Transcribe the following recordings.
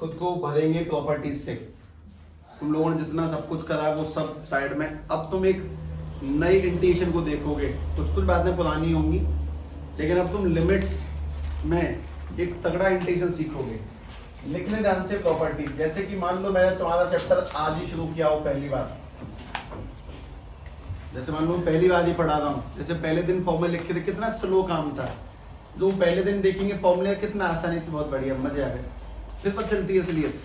खुद को भरेंगे प्रॉपर्टीज से। तुम लोगों ने जितना सब कुछ करा वो सब साइड में। अब तुम एक नई इंटीग्रेशन को देखोगे। कुछ कुछ बातें पुरानी होंगी, लेकिन अब तुम लिमिट्स में एक तगड़ा इंटीग्रेशन सीखोगे। लिख ले ध्यान से प्रॉपर्टी। जैसे कि मान लो मैंने तुम्हारा चैप्टर आज ही शुरू किया हो पहली बार, जैसे मान लो पहली बार ही पढ़ा रहा हूँ। जैसे पहले दिन फॉर्मूले लिखे थे, कितना स्लो काम था। जो पहले दिन देखेंगे फॉर्मूले कितना आसानी थी, बहुत बढ़िया, मजे आ गए। फिर पता चलती है असलियत।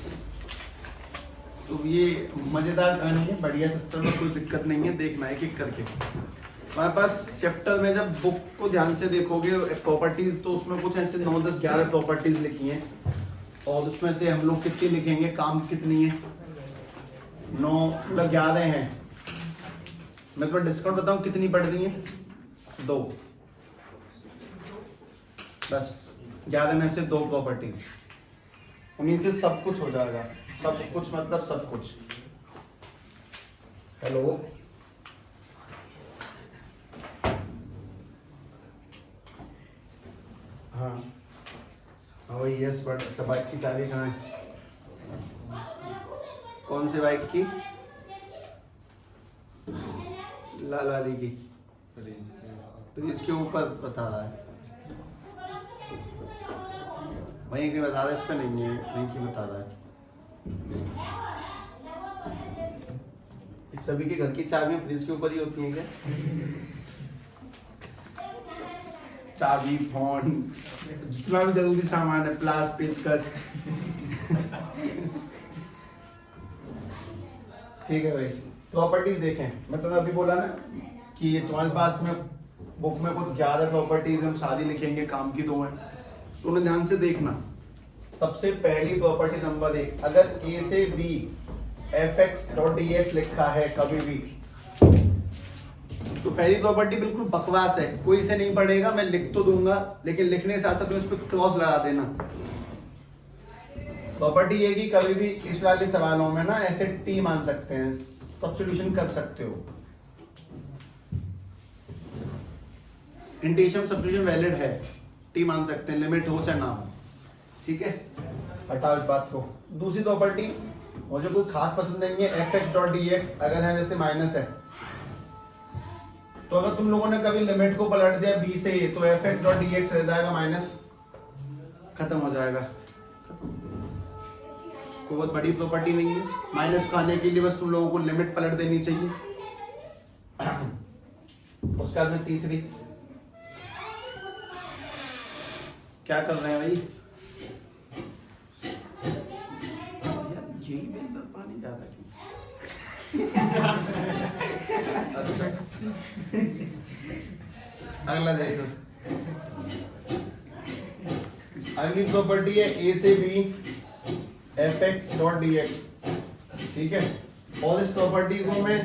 तो ये मजेदार कहानी है, बढ़िया सिस्टम में, कोई दिक्कत नहीं है। देखना एक एक करके। हमारे पास चैप्टर में जब बुक को ध्यान से देखोगे प्रॉपर्टीज, तो उसमें कुछ ऐसे 9, 10, 11 प्रॉपर्टीज लिखी हैं। और उसमें से हम लोग कितनी लिखेंगे, काम कितनी है, 9 मतलब 11 हैं। मैं तुम्हें डिस्काउंट बताऊं कितनी पड़ रही है, 2, बस 11 में से 2 प्रॉपर्टीज। उन्हीं से सब कुछ हो जाएगा। सब कुछ मतलब सब कुछ। हेलो, हाँ वही यस। बट अच्छा, बाइक की चाबी कहाँ है? कौन से बाइक की? लाली की। तो इसके ऊपर बता रहा है, वहीं की बता रहा है, इस पे नहीं है, वहीं की बता रहा है। इस सभी के घर की चाबियां फ्रिज के ऊपर ही होती हैं क्या? चाबी, फोन, जितना भी जरूरी सामान है, प्लास, पेचकस। ठीक है भाई, प्रॉपर्टीज देखें। मैं तुम्हें अभी बोला ना कि ये तुम्हारे पास में बुक में कुछ 11 प्रॉपर्टीज हम सारी लिखेंगे, काम की 2 हैं। तो उन्हें ध्यान से देखना। सबसे पहली प्रॉपर्टी नंबर 1, अगर ए से बी fx.dx लिखा है कभी भी, तो पहली प्रॉपर्टी बिल्कुल बकवास है, कोई इसे नहीं पढ़ेगा। मैं लिख तो दूंगा, लेकिन लिखने के साथ साथ तुम इस पर क्रॉस लगा देना। प्रॉपर्टी ये कि कभी भी इस वाले सवालों में ना ऐसे टी मान सकते हैं, सब्स्टिट्यूशन कर सकते हो। इंटीग्रेशन सब्स्टिट्यूशन वैलिड है, टी मान सकते हैं, लिमिट हो चाहे ना हो। ठीक है, हटाओ इस बात को। दूसरी प्रॉपर्टी मुझे कोई खास पसंद नहीं है, fx.dx अगर है जैसे माइनस है, तो अगर तुम लोगों ने कभी लिमिट को पलट दिया b से a, तो fx.dx रह जाएगा माइनस, खत्म हो जाएगा। कोई बहुत बड़ी प्रॉपर्टी नहीं है। माइनस को आने के लिए बस तुम लोगों को लिमिट पलट देनी चाहिए। उसके बाद में तीसरी, क्या कर रहे हैं भाई? यही में पानी ज्यादा क्यों? अच्छा, अगला देखो। अगली प्रॉपर्टी है ए से बी fx.dx। ठीक है, और इस प्रॉपर्टी को मैं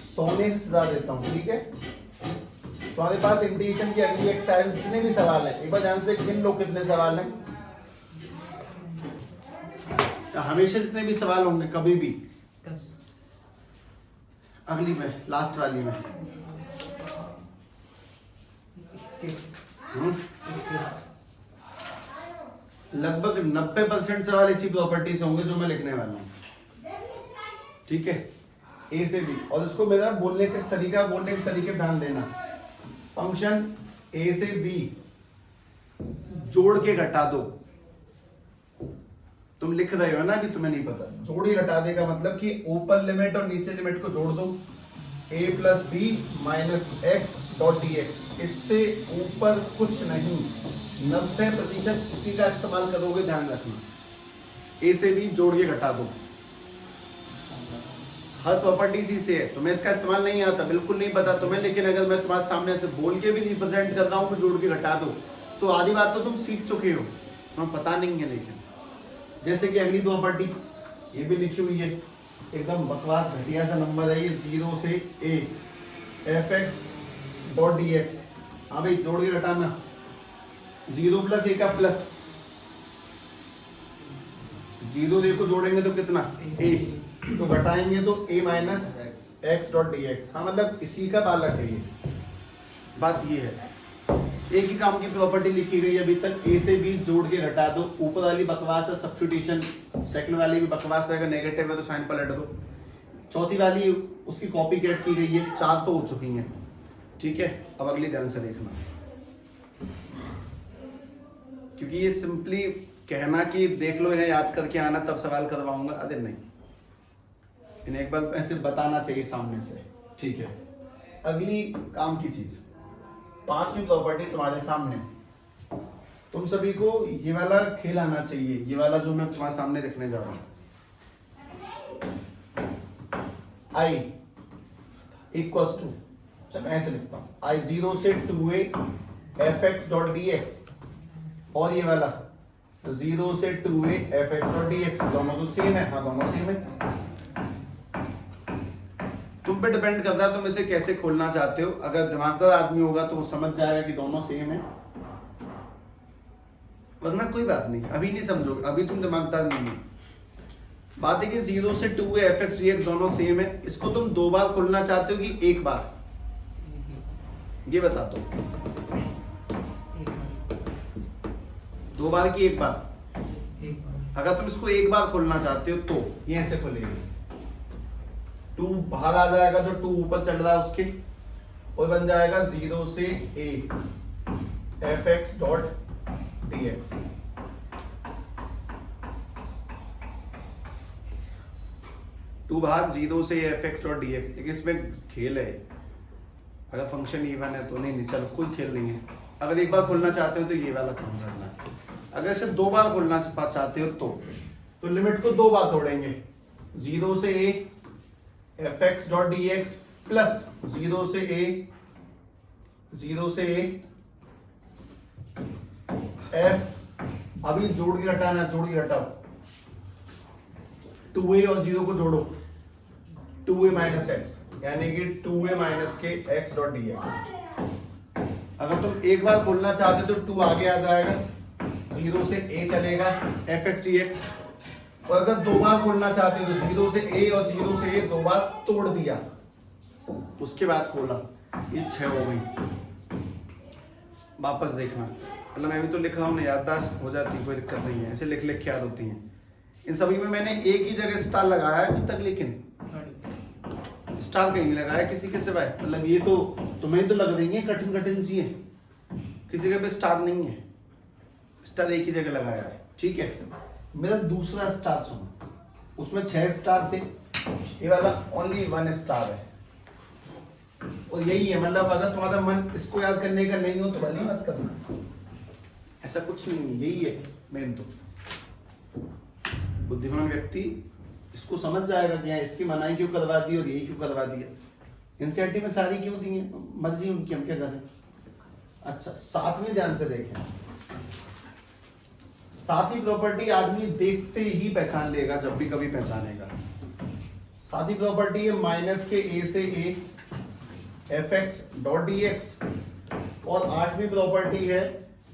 100 से सजा देता हूं। ठीक है, तुम्हारे पास इंटीग्रेशन की अगली एक्सरसाइज जितने भी सवाल हैं, एक बार ध्यान से गिन लो कितने सवाल हैं। हमेशा जितने भी सवाल होंगे कभी भी, अगली में, लास्ट वाली में, लगभग 90% सवाल इसी प्रॉपर्टी से होंगे जो मैं लिखने वाला हूं। ठीक है, ए से बी। और इसको मेरा बोलने का तरीके ध्यान देना। फंक्शन ए से बी जोड़ के घटा दो। तुम लिख रहे हो ना कि तुम्हें नहीं पता, जोड़ के घटा देगा मतलब कि ऊपर लिमिट और नीचे लिमिट को जोड़ दो। a plus B minus x.dx, इससे ऊपर कुछ नहीं। 90% इसी का इस्तेमाल करोगे, ध्यान रखना। a से b जोड़ के घटा दो। हर प्रॉपर्टी इसी से है। तुम्हें इसका इस्तेमाल नहीं आता, बिल्कुल नहीं पता तुम्हें, लेकिन अगर मैं तुम्हारे सामने से बोल के भी रिप्रेजेंट कर रहा हूं कि जोड़ के घटा दो, तो आधी बात तो तुम सीख चुके हो, तुम्हें पता नहीं है। लेकिन जैसे कि अगली प्रॉपर्टी ये भी लिखी हुई है, एकदम बकवास घटिया सा नंबर है ये, 0 से a fx.dx। हाँ भाई, जोड़ के घटाना। 0 प्लस a का प्लस, 0 देखो जोड़ेंगे तो कितना, a, तो घटाएंगे तो a माइनस x.dx। हाँ मतलब इसी का बालक है ये, बात ये है। एक ही काम की प्रॉपर्टी लिखी गई अभी तक, ए से बी जोड़ के घटा दो। ऊपर वाली बकवास है सब्स्टिट्यूशन, सेकंड वाली भी बकवास है, अगर नेगेटिव है तो साइन पलट दो। चौथी वाली उसकी कॉपी कैट की गई है, 4 तो हो चुकी हैं। ठीक है, अब अगली ध्यान से देखना, क्योंकि ये सिंपली कहना कि देख लो इन्हें याद करके आना तब सवाल करवाऊंगा, अरे नहीं, इन्हें एक बार ऐसे बताना चाहिए सामने से। ठीक है, अगली काम की चीज, 5वीं प्रॉपर्टी तुम्हारे सामने। तुम सभी को ये वाला खेल आना चाहिए, ये वाला जो मैं तुम्हारे सामने लिखने जा रहा हूं। आई इक्वल्स टू, चलो ऐसे लिखता हूं, आई 0 से 2a fx डॉट dx, और ये वाला 0 से 2a fx डॉट dx, दोनों तो सेम है। हाँ, दोनों सेम है। तुम पे डिपेंड करता है तुम इसे कैसे खोलना चाहते हो। अगर दिमागदार आदमी होगा तो वो समझ जाएगा कि दोनों सेम है, वरना कोई बात नहीं, अभी नहीं समझोगे, अभी तुम दिमागदार नहीं हो। बात है कि 0 से 2a fx dx दोनों सेम है। इसको तुम 2 बार खोलना चाहते हो कि 1 बार, ये बता दो। 2 बार की 1 बार? अगर तुम इसको 1 बार खोलना चाहते हो तो ये ऐसे खोलेंगे, 2 बाहर आ जाएगा, जो 2 ऊपर चढ़ रहा है उसके, और बन जाएगा 0 से a fx dot dx। Two भाग 0 से fx डॉट dx। लेकिन इसमें खेल है, अगर फंक्शन इवन है तो नहीं, चलो खुद खेल लेंगे। अगर 1 बार खोलना चाहते हो तो ये वाला काम करना है, अगर सिर्फ 2 बार खोलना चाहते हो तो लिमिट को 2 बार तोड़ेंगे, 0 से a fx dot dx plus 0 से a f, अभी जोड़ के हटाना, जोड़ के हटाओ, 2a और 0 को जोड़ो, 2a माइनस एक्स, यानी कि 2a माइनस के x डॉट dx। अगर तुम 1 बार खोलना चाहते हो तो 2 आगे आ जाएगा, 0 से a चलेगा fx dx, और अगर 2 बार खोलना चाहते हो तो 0 से a और 0 से a 2 बार तोड़ दिया, उसके बाद खोला, ये 6 हो गई। वापस देखना, मतलब मैं भी तो लिख रहा हूँ ना, याददाश्त हो जाती है, कोई दिक्कत नहीं है, ऐसे लिख लिख के याद होती हैं। इन सभी में मैंने एक ही जगह स्टार लगाया है अभी तक, लेकिन स्टार कहीं नहीं लगाया किसी के सिवाय। मतलब ये तो तुम्हें तो लग रही है कठिन कठिन सी है, किसी के भी स्टार नहीं है, स्टार एक ही जगह लगाया है। ठीक है, मेरा दूसरा स्टार सुनो, उसमें 6 स्टार थे, ये वाला ओनली 1 स्टार है, और यही है। मतलब अगर तुम्हारा मन इसको याद करने का नहीं हो तो भले मत करना, ऐसा कुछ नहीं है, यही है मेन। तो बुद्धिमान व्यक्ति इसको समझ जाएगा कि इसकी मनाही क्यों करवा दी और यही क्यों करवा दिया, एनसीईआरटी में सारी क्यों दी है, मर्जी उनकी, हम क्या करें। अच्छा, 7वीं ध्यान से देखें, 7वीं प्रॉपर्टी आदमी देखते ही पहचान लेगा, जब भी कभी पहचानेगा। 7वीं प्रॉपर्टी है माइनस के a से a fx डॉट dx, और 8वीं प्रॉपर्टी है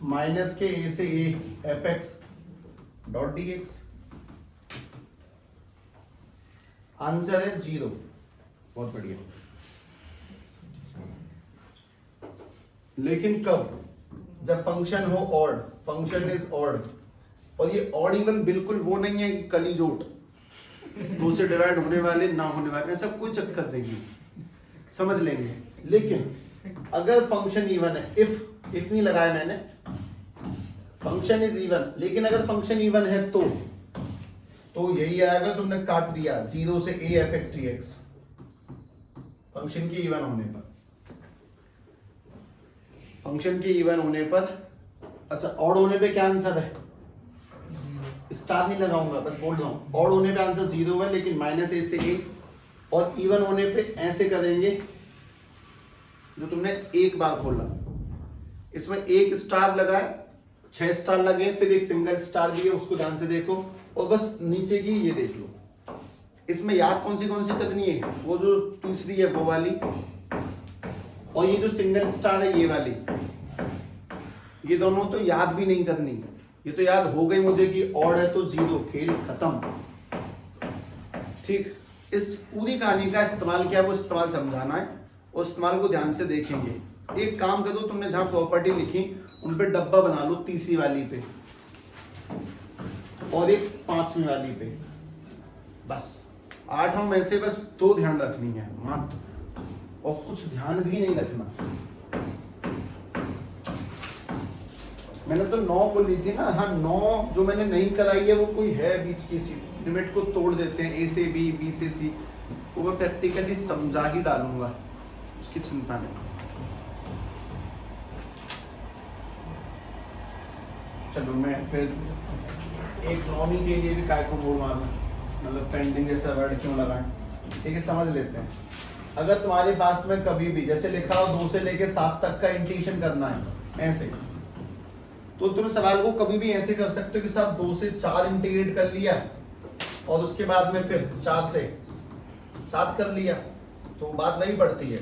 माइनस के a से a fx dot dx। Answer है 0। बहुत बढ़िया। लेकिन कब? जब फंक्शन हो ऑड, फंक्शन इज ऑड, और ये ऑड इवन बिल्कुल वो नहीं है कि कलीजोट, 2 से डिवाइड होने वाले ना होने वाले, ऐसा कोई चक्कर नहीं, समझ लेंगे। लेकिन अगर फंक्शन इवन है, इफ नहीं लगाया मैंने, फंक्शन इज इवन, लेकिन अगर फंक्शन इवन है तो यही आएगा, तुमने काट दिया 0 से a fx dx, फंक्शन के इवन होने पर, फंक्शन के इवन होने पर। अच्छा, ऑड होने पे क्या आंसर है? स्टार नहीं लगाऊंगा, बस बोल रहा हूं, ऑड होने पे आंसर 0 है, लेकिन माइनस a से a, और इवन होने पे ऐसे करेंगे, जो तुमने 1 बार खोला, इसमें 1 स्टार लगा, 6 स्टार लगे, फिर एक सिंगल स्टार भी है, उसको ध्यान से देखो, और बस नीचे की ये देख लो। इसमें याद कौन सी करनी है? वो जो तीसरी है वो वाली, और ये जो सिंगल स्टार है ये वाली, ये दोनों तो याद भी नहीं करनी, ये तो याद हो गई मुझे कि ऑड है तो 0, खेल खत्म। ठीक, इस पूरी कहानी का इस्तेमाल क्या है, वो इस्तेमाल समझाना है, और इस्तेमाल को ध्यान से देखेंगे। एक काम कर दो, तुमने जहां प्रॉपर्टी लिखी उन पे डब्बा बना लो, तीसरी वाली पे और एक पांचवी वाली पे, बस 8 में से बस 2 ध्यान रखनी है मात्र, और कुछ ध्यान भी नहीं रखना। मैंने तो 9 बोली थी ना, हाँ 9 जो मैंने नहीं कराई है वो कोई है बीच की सी लिमिट को तोड़ देते हैं, ए से बी, बी से सी, वो मैं प्रैक्टिकली समझा ही डालूंगा, उसकी चिंता नहीं। चलो मैं फिर एक नॉमी के लिए भी काय को बोल मारना, मतलब पेंडिंग जैसा वर्ड क्यों लगाएं, ठीक है समझ लेते हैं। अगर तुम्हारे पास में कभी भी जैसे लिखा हो 2 से लेके 7 तक का इंटीग्रेशन करना है ऐसे, तो तुम सवाल को कभी भी ऐसे कर सकते हो कि साहब 2 से 4 इंटीग्रेट कर लिया और उसके बाद में फिर 4 से 7 कर लिया, तो बात वही पड़ती है।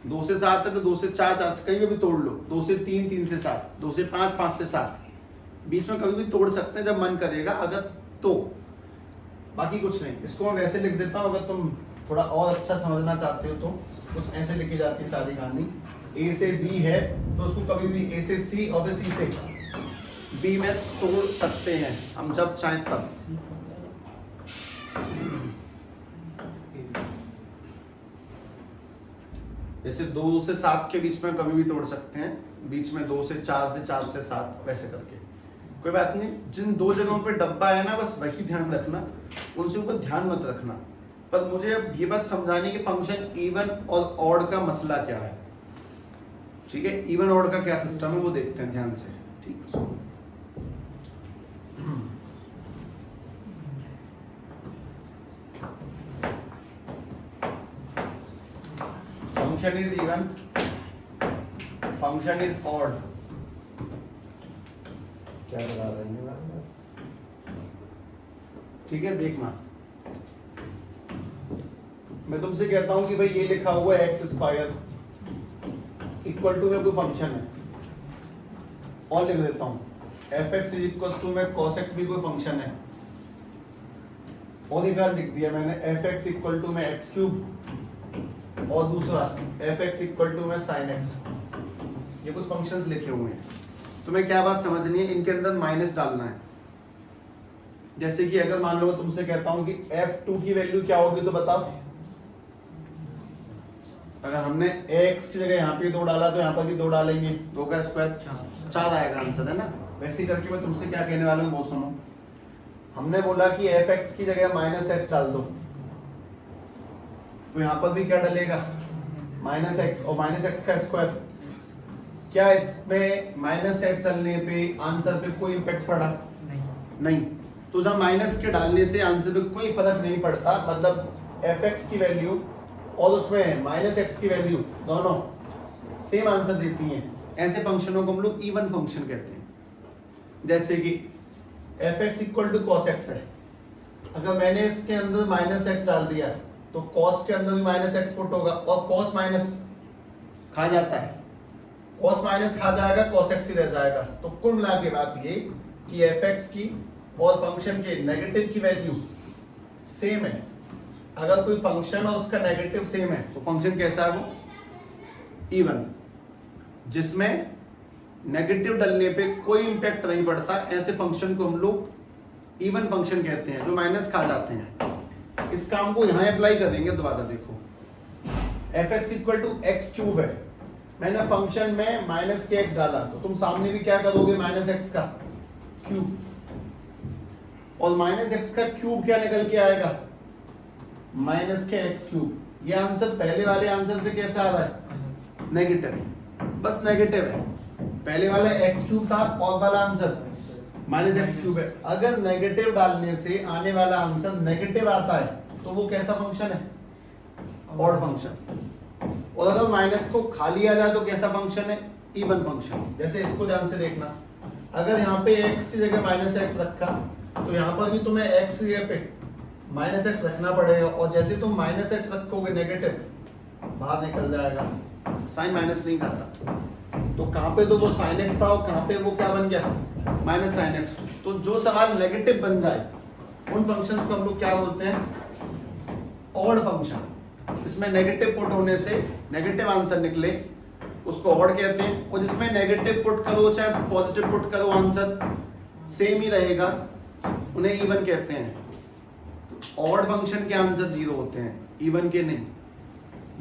2 से 7 है तो 2 से 4, 4 से कहीं भी तोड़ लो, 2 से 3, 3 से 7, 2 से 5, 5 से 7, बीच में कभी भी तोड़ सकते हैं जब मन करेगा अगर तो, बाकी कुछ नहीं। इसको मैं वैसे लिख देता हूँ, अगर तुम थोड़ा और अच्छा समझना चाहते हो तो कुछ ऐसे लिखी जाती है सारी कहानी। ए से बी है तो उसको कभी भी ए से सी और सी से बी में तोड़ सकते हैं हम जब चाहें तब। जैसे 2 से 7 के बीच में कभी भी तोड़ सकते हैं, बीच में 2 से 4 से 4 से 7 वैसे करके, कोई बात नहीं। जिन 2 जगहों पे डब्बा है ना बस वही ध्यान रखना, उनसे ऊपर ध्यान मत रखना। पर मुझे अब ये बात समझानी कि फंक्शन इवन और ऑड का मसला क्या है, ठीक है। इवन ऑड का क्या सिस्टम है वो देखते हैं ध्यान से, ठीक है। Function is even, function is odd, क्या बता रही है, ठीक है। देखना मैं तुमसे कहता हूं कि भाई ये लिखा हुआ है एक्स स्क्वायर इक्वल टू में कोई फंक्शन है, और लिख देता हूं f x is equal to में कॉस एक्स भी कोई फंक्शन है, और एक बार लिख दिया मैंने एफ एक्स इक्वल टू में एक्स क्यूब, और दूसरा एफ एक्स इक्वल टू में साइन एक्स, ये कुछ फंक्शंस लिखे हुए हैं। तुम्हें क्या बात समझनी है, इनके अंदर माइनस डालना है। जैसे कि अगर मान लो तुमसे कहता हूं कि f2 की वैल्यू क्या होगी तो बताओ, अगर हमने x की जगह यहाँ पे 2 डाला तो यहाँ पर भी 2 डालेंगे, 2 का स्क्वायर 4 आएगा आंसर, है ना। वैसे ही करके मैं तुमसे क्या कहने वाला हूँ वो सुनो। हमने बोला कि fx की जगह -x डाल दो, तो यहाँ पर भी क्या डलेगा -x, और -x का स्क्वायर। क्या इसमें -x डालने पे आंसर पे कोई इम्पैक्ट पड़ा? नहीं। तो जब माइनस के डालने से आंसर पे कोई फर्क नहीं पड़ता, मतलब fx की वैल्यू और उसमें -x की वैल्यू दोनों सेम आंसर देती हैं। ऐसे फंक्शनों को हम लोग इवन फंक्शन कहते हैं। जैसे कि fx equal to cos x है, अगर मैंने इसके अंदर -x डाल दिया तो cos के अंदर भी -x पुट होगा, और cos माइनस खा जाता है, cos माइनस खा जाएगा, cos x ही रह जाएगा। तो कुल मिला के बात ये कि fx की और फंक्शन के नेगेटिव की वैल्यू सेम है। अगर कोई फंक्शन और उसका नेगेटिव सेम है तो फंक्शन कैसा है? वो इवन, जिसमें नेगेटिव डालने पे कोई इंपैक्ट नहीं पड़ता, ऐसे फंक्शन को हम लोग इवन फंक्शन कहते हैं, जो माइनस खा जाते हैं। इस काम को यहां अप्लाई करेंगे, दोबारा देखो fx equal to x cube है, मैंने फंक्शन में माइनस के एक्स डाला, तो तुम सामने भी क्या करोगे -x का क्यूब, और -x का क्यूब क्या निकल के आएगा? माइनस के एक्स क्यूब। ये आंसर पहले वाले आंसर से कैसा आ रहा है? नेगेटिव, बस नेगेटिव है। पहले वाला एक्स क्यूब था और वाला आंसर -x क्यूब है। अगर नेगेटिव डालने से आने वाला आंसर नेगेटिव आता है तो वो कैसा फंक्शन है? Odd function. और अगर माइनस को खा लिया जाए तो कैसा फंक्शन है? Even function. जैसे इसको ध्यान से देखना, अगर यहाँ पे x की जगह -x रखा तो यहाँ पर भी तुम्हें x की जगह पे -x रखना पड़ेगा, और जैसे तुम -x रखोगे नेगेटिव बाहर निकल जाएगा, साइन माइनस नहीं खाता। तो कहाँ पे तो वो sin x था और कहाँ पे वो क्या बन गया? -sin x। तो जो सवाल नेगेटिव बन जाए उन फंक्शंस को हम लोग क्या बोलते हैं? Odd function. इसमें नेगेटिव पुट होने से नेगेटिव आंसर निकले उसको ऑड कहते हैं। और जिसमें नेगेटिव पुट करो चाहे पॉजिटिव पुट करो आंसर सेम ही रहेगा, उन्हें इवन कहते हैं। तो ऑड फंक्शन के आंसर 0 होते हैं, इवन के नहीं।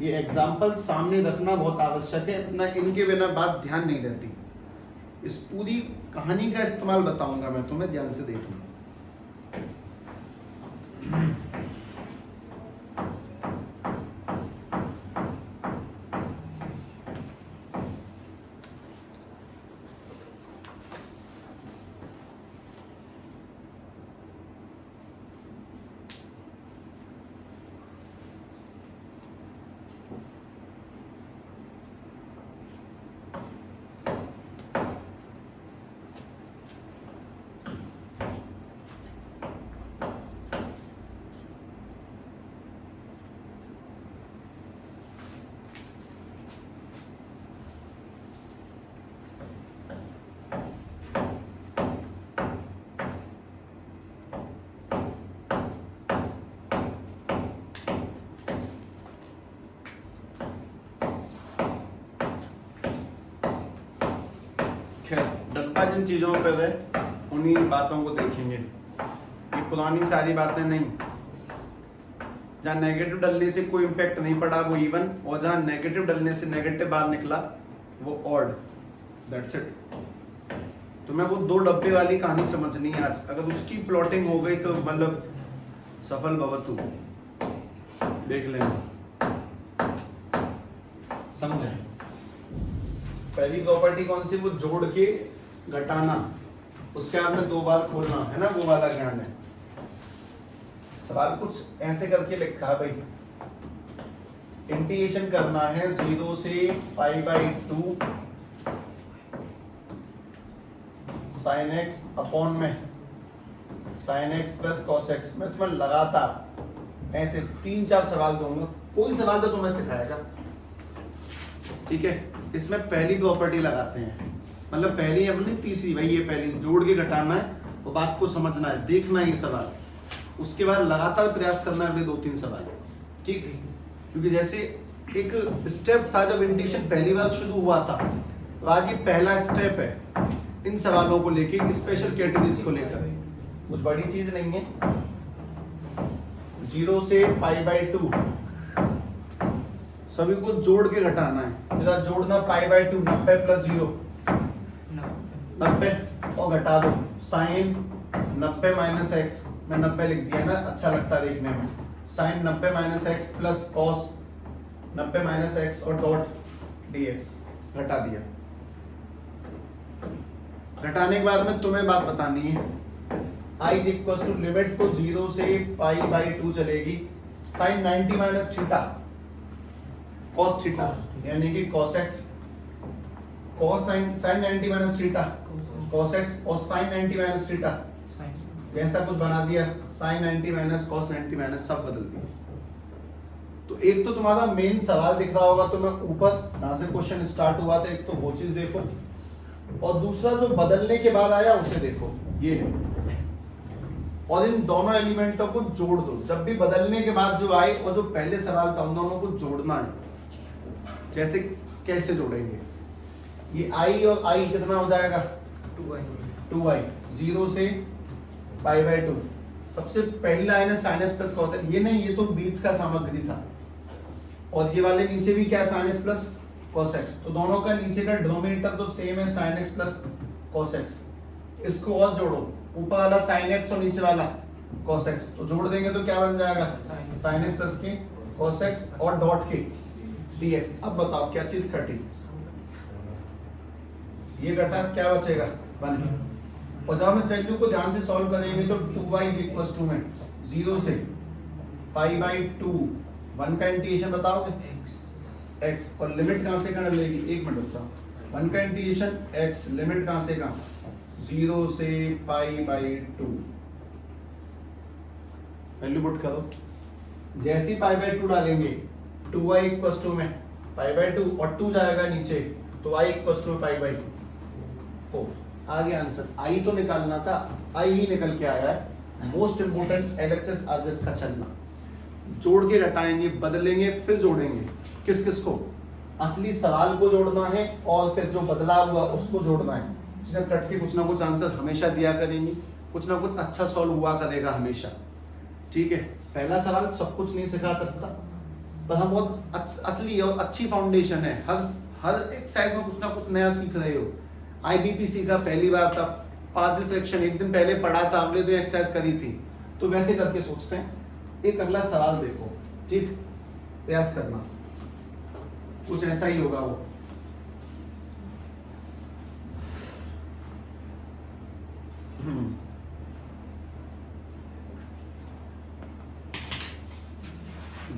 ये एग्जाम्पल सामने रखना बहुत आवश्यक है, अपना इनके बिना बात ध्यान नहीं रहती। इस पूरी कहानी का इस्तेमाल बताऊंगा मैं तुम्हें, ध्यान से देखना। डब्बा जिन चीजों पर है उन्हीं बातों को देखेंगे। ये पुरानी सारी बातें नहीं, जहाँ नेगेटिव डालने से कोई इम्पैक्ट नहीं पड़ा वो इवन, और जहाँ नेगेटिव डालने से नेगेटिव बाहर निकला वो ऑड। That's it. तुम्हें वो 2 डब्बे वाली कहानी समझनी है आज। अगर उसकी प्लॉटिंग हो गई तो मतलब सफल भवतु, देख लेना। समझे? पहली प्रॉपर्टी कौन सी? वो जोड़ के घटाना, उसके बाद में 2 बार खोलना, है ना, वो वाला ज्ञान है। सवाल कुछ ऐसे करके लिखा है भाई, इंटीग्रेशन करना है 0 से π/2 sin x अपॉन में sin x plus cos x। मैं तुम्हें लगातार ऐसे 3-4 सवाल दूंगा, कोई सवाल तो तुम्हें सिखाएगा, ठीक है। इसमें पहली प्रॉपर्टी लगाते हैं, मतलब पहली अपनी तीसरी, भाई ये पहली जोड़ के घटाना है, वो बात को समझना है, देखना है ये सवाल, उसके बाद लगातार प्रयास करना है अगले 2-3 सवाल, ठीक है। क्योंकि जैसे एक स्टेप था जब इंटीग्रेशन पहली बार शुरू हुआ था, तो आज ये पहला स्टेप है इन सवालों को लेके, स्पेशल कैटेगरीज को लेकर। कुछ बड़ी चीज नहीं है। 0 से π/2 सभी को जोड़ के घटाना है। जरा जोड़ना π/2, 90 + 0 90, और घटा दो sin 90 - x, मैं 90 लिख दिया ना, अच्छा लगता है देखने में। sin 90 - x plus cos 90 - x और डॉट dx, घटा दिया। घटाने के बाद में तुम्हें बात बतानी है, i = लिमिट को 0 से π/2 चलेगी sin 90 - थीटा cos थीटा, यानी कि cos x, sin 90 - theta cos x, और sin 90 - थीटा ऐसा कुछ बना दिया, sin 90 - cos 90 सब बदल दिया। तो एक तो तुम्हारा मेन सवाल दिख रहा होगा तुम्हें ऊपर, जहां से क्वेश्चन स्टार्ट हुआ था, एक तो वो चीज देखो, और दूसरा जो बदलने के बाद आया उसे देखो, ये है। और इन दोनों एलिमेंटों को जोड़ दो, जब भी बदलने के बाद जो आए और जो पहले सवाल था उन दोनों को जोड़ना है। जैसे कैसे जोड़ेंगे, ये i और i कितना हो जाएगा, 2i 0 से π/2। सबसे पहली लाइन है sin x plus cos x, ये नहीं, ये तो बीच का सामग्री था, और ये वाले नीचे भी क्या है, sin x plus cos x, तो दोनों का नीचे का डिनोमिनेटर तो सेम है, sin x plus cos x। इसको और जोड़ो, ऊपर वाला sin x और नीचे वाला cos x, तो जोड़ देंगे तो क्या बन जाएगा, sin x प्लस के cos x और डॉट के dx। अब बताओ क्या चीज कटी, ये घटा, क्या बचेगा 1। और जब हम इस वैल्यू को ध्यान से सॉल्व करेंगे तो 2y = में 0 से π/2 1 का इंटीग्रेशन बताओगे x, और लिमिट कहां से कहां लेगी, 1 मिनट रुक जाओ। 1 का इंटीग्रेशन x, लिमिट कहां से कहां, 0 से π/2, वैल्यू पुट करो। जैसे ही π/2 डालेंगे 2y = में π/2 और 2 जाएगा नीचे, तो y = π/4। आगे आंसर, आई तो निकालना था, आई ही निकल के आया है। मोस्ट इंपोर्टेंट एलएचएस आरएचएस का चलना, जोड़ के घटाएंगे, बदलेंगे, फिर जोड़ेंगे। किस किस को, असली सवाल को जोड़ना है और फिर जो बदलाव हुआ उसको जोड़ना है। जिसमें कट के कुछ ना कुछ आंसर हमेशा दिया करेंगे, कुछ ना कुछ अच्छा सॉल्व हुआ करेगा हमेशा। ठीक है, पहला सवाल सब कुछ नहीं सिखा सकता, पर हम बहुत असली और अच्छी फाउंडेशन है। हर एक्सरसाइज में कुछ ना कुछ नया सीख रहे हो। आईबीपी सीखा पहली बार था, 5 रिफ्लेक्शन एक दिन पहले पढ़ा था, अगले दिन एक्सरसाइज करी थी, तो वैसे करके सोचते हैं। एक अगला सवाल देखो, ठीक, प्रयास करना, कुछ ऐसा ही होगा वो।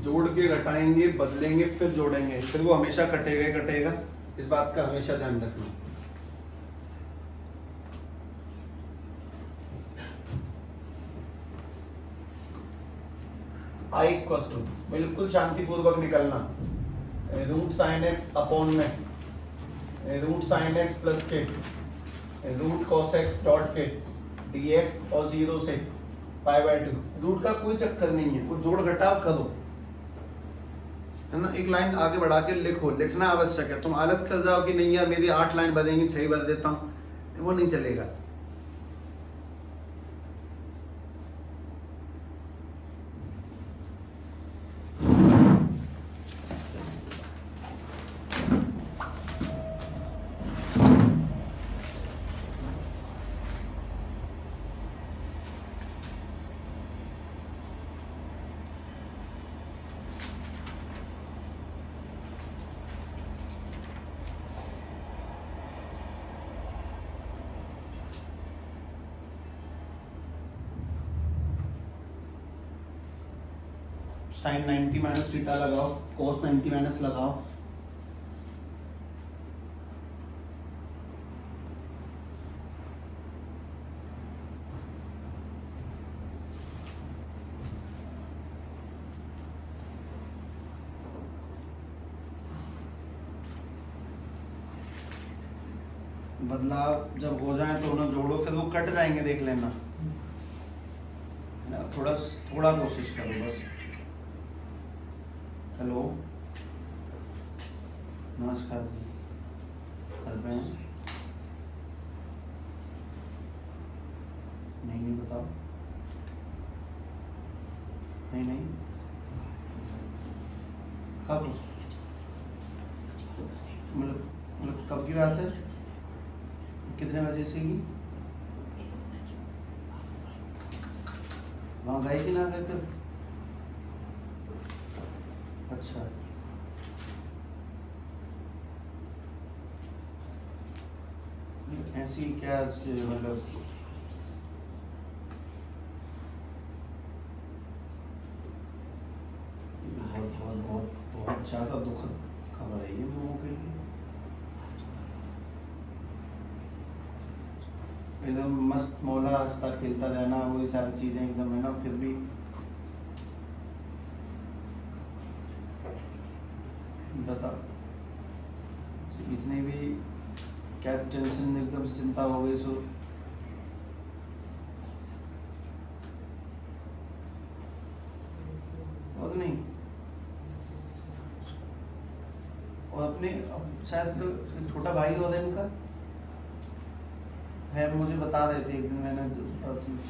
जोड़ के घटाएंगे, बदलेंगे, फिर जोड़ेंगे, फिर वो हमेशा कटेगा ही कटेगा। इस बात का हमेशा ध्यान रखना। आई इक्वल्स टू, बिल्कुल शांतिपूर्वक निकलना, रूट साइन एक्स अपॉन में रूट साइन एक्स प्लस के रूट कॉस एक्स डॉट के डी एक्स और 0 से π/2। रूट का कोई चक्कर नहीं है, वो जोड़ घटाव करो, है ना। एक लाइन आगे बढ़ा के लिखो, लिखना आवश्यक है। तुम आलस कर जाओ कि नहीं यार मेरी 8 लाइन बनेंगी, 6 बदल देता हूँ, वो नहीं चलेगा। साइन 90 माइनस थीटा लगाओ, कोस 90 माइनस लगाओ। बदलाव जब हो जाए तो उन्हें जोड़ो, फिर वो कट जाएंगे, देख लेना, थोड़ा थोड़ा कोशिश करो बस। हेलो, नमस्कार, कर रहे हैं? नहीं बताओ, नहीं कब, मतलब कब की बात है, कितने बजे से की? वहाँ गए कि ना गए थे? अच्छा, ऐसी क्या मतलब बहुत ज़्यादा दुखद खबर है ये लोगों के लिए। एकदम मस्त मौला हंसता खेलता रहना, वही सारी चीज़ें एकदम, है ना, फिर भी बता इतनी भी क्या टेंशन, एकदम से चिंता हो गई सो और नहीं। और अपने शायद छोटा भाई हो रहा है इनका है, मुझे बता रहे थे एक दिन, मैंने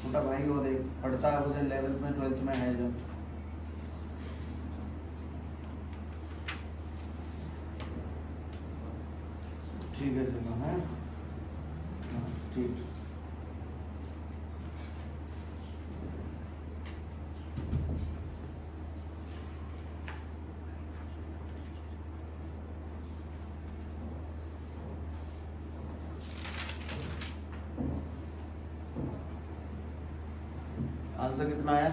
छोटा भाई हो रहे पढ़ता है मुझे 11th में 12th में है जब। ठीक है चलो, है ठीक। आंसर कितना आया?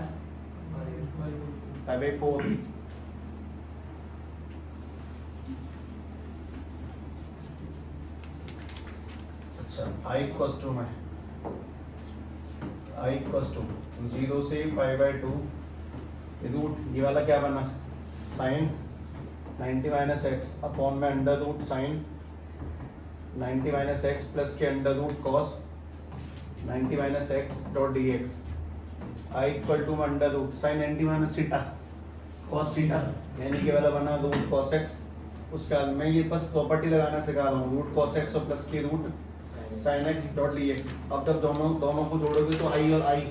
5/4। अच्छा, i इक्वल्स टू में i इक्वल्स टू 0 से π/2 रूट, ये वाला क्या बना, साइन 90 माइनस एक्स अपॉन में under root sine 90 minus x plus के under root cos 90 minus x dot d x. I equal to under root sine 90 minus theta cos theta, यानी कि वाला बना रूट कॉस एक्स उसके बाद मैं ये बस प्रॉपर्टी लगाना सिखा रहा हूँ, रूट कॉस एक्स और प्लस के root sine x dot d x. अब जब दोनों को जोड़ोगे तो आई और आई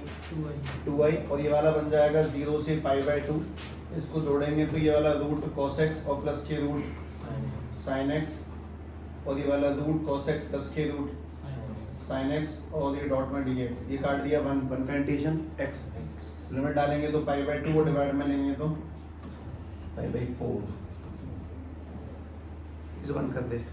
2i, और ये वाला बन जाएगा 0 से π/2। इसको जोड़ेंगे तो ये वाला रूट कॉस एक्स और प्लस के रूट साइन एक्स, और ये वाला रूट कॉस एक्स प्लस के रूट साइन एक्स, और ये डॉट में डी एक्स। ये काट दिया 1 का इंटीजन एक्स। लिमिट डालेंगे तो π/2 को डिवाइड में लेंगे तो π/4। इसे बंद कर दे।